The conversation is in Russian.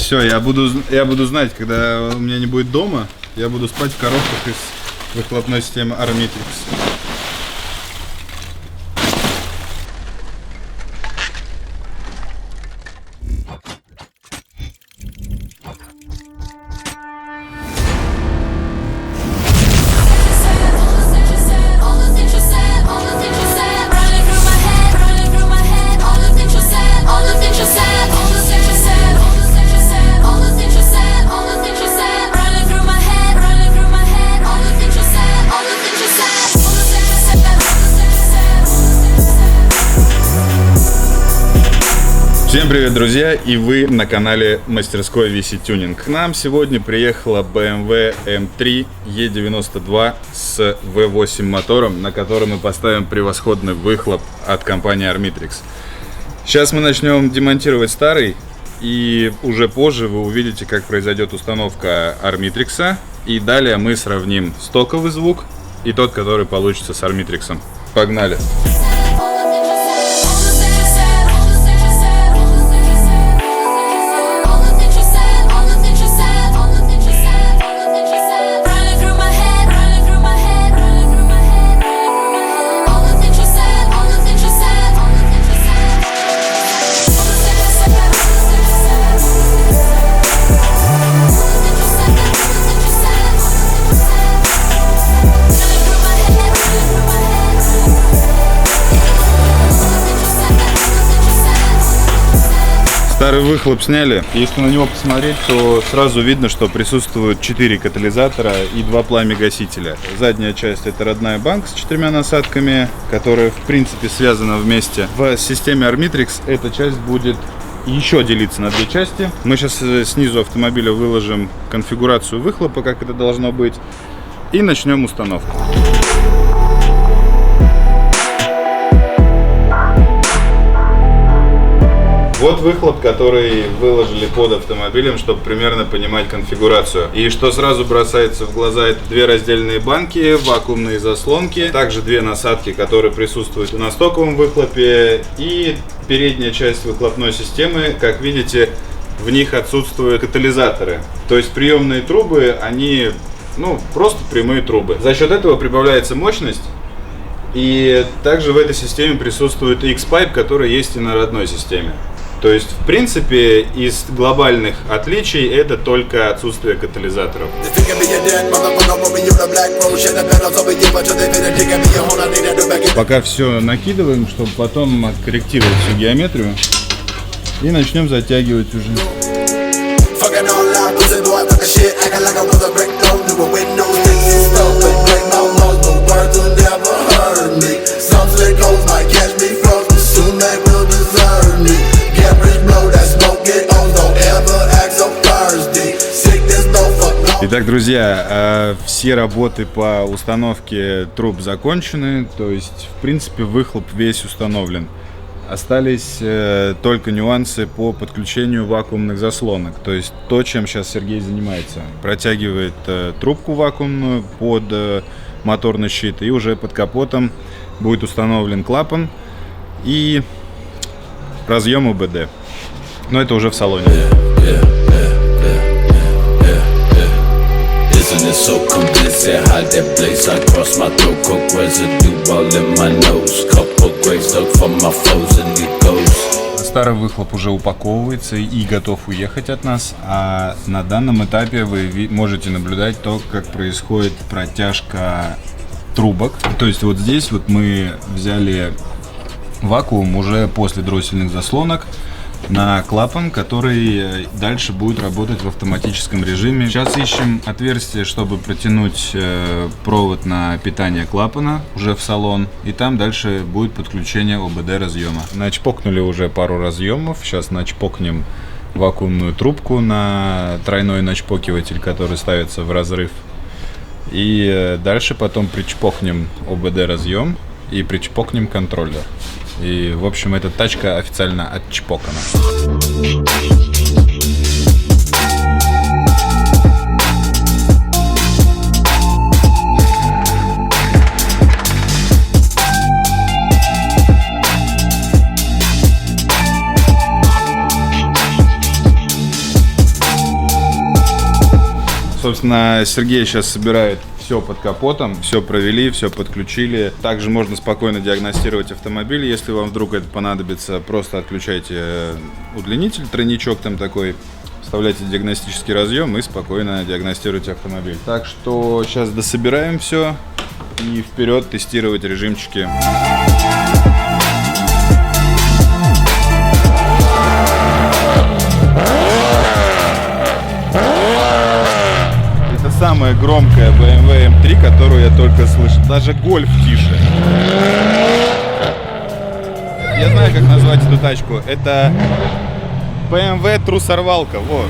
Все, я буду знать, когда у меня не будет дома, я буду спать в коробках из выхлопной системы Armitrix. Всем привет, друзья, и вы на канале мастерской VC Tuning. К нам сегодня приехала BMW M3 E92 с V8 мотором, на котором мы поставим превосходный выхлоп от компании Armitrix. Сейчас мы начнем демонтировать старый, и уже позже вы увидите, как произойдет установка Armitrix, и далее мы сравним стоковый звук и тот, который получится с Armitrix. Погнали! Старый выхлоп сняли. Если на него посмотреть, то сразу видно, что присутствуют 4 катализатора и 2 пламя-гасителя. Задняя часть — это родная банка с 4 насадками, которая в принципе связана вместе. В системе Armitrix эта часть будет еще делиться на 2 части. Мы сейчас снизу автомобиля выложим конфигурацию выхлопа, как это должно быть, и начнем установку. Вот выхлоп, который выложили под автомобилем, чтобы примерно понимать конфигурацию. И что сразу бросается в глаза, это 2 раздельные банки, вакуумные заслонки, также 2 насадки, которые присутствуют на стоковом выхлопе, и передняя часть выхлопной системы. Как видите, в них отсутствуют катализаторы. То есть приемные трубы, они просто прямые трубы. За счет этого прибавляется мощность. И также в этой системе присутствует X-Pipe, который есть и на родной системе. То есть, в принципе, из глобальных отличий это только отсутствие катализаторов. Пока все накидываем, чтобы потом откорректировать всю геометрию. И начнем затягивать уже. Итак, друзья, все работы по установке труб закончены, то есть, в принципе, выхлоп весь установлен. Остались только нюансы по подключению вакуумных заслонок, то есть то, чем сейчас Сергей занимается. Протягивает трубку вакуумную под моторный щит, и уже под капотом будет установлен клапан и разъем ОБД. Но это уже в салоне. So convincing how that blaze across my throat, coke residue all in my nose, couple graves dug for my foes and it goes. Старый выхлоп уже упаковывается и готов уехать от нас, а на данном этапе вы можете наблюдать то, как происходит протяжка трубок. То есть вот здесь вот мы взяли вакуум уже после дроссельных заслонок на клапан, который дальше будет работать в автоматическом режиме. Сейчас ищем отверстие, чтобы протянуть провод на питание клапана уже в салон, и там дальше будет подключение ОБД разъема. Начпокнули уже пару разъемов, сейчас начпокнем вакуумную трубку на тройной начпокиватель, который ставится в разрыв, и дальше потом причпокнем ОБД разъем и причпокнем контроллер. И, в общем, эта тачка официально отчпокана. Собственно, Сергей сейчас собирает все под капотом, все провели, все подключили. Также можно спокойно диагностировать автомобиль, если вам вдруг это понадобится. Просто отключайте удлинитель, тройничок там такой, вставляйте диагностический разъем и спокойно диагностируйте автомобиль. Так что сейчас дособираем все и вперед тестировать режимчики. Самая громкая BMW M3, которую я только слышал. Даже Гольф тише. Я знаю, как назвать эту тачку. Это BMW трусорвалка. Вот.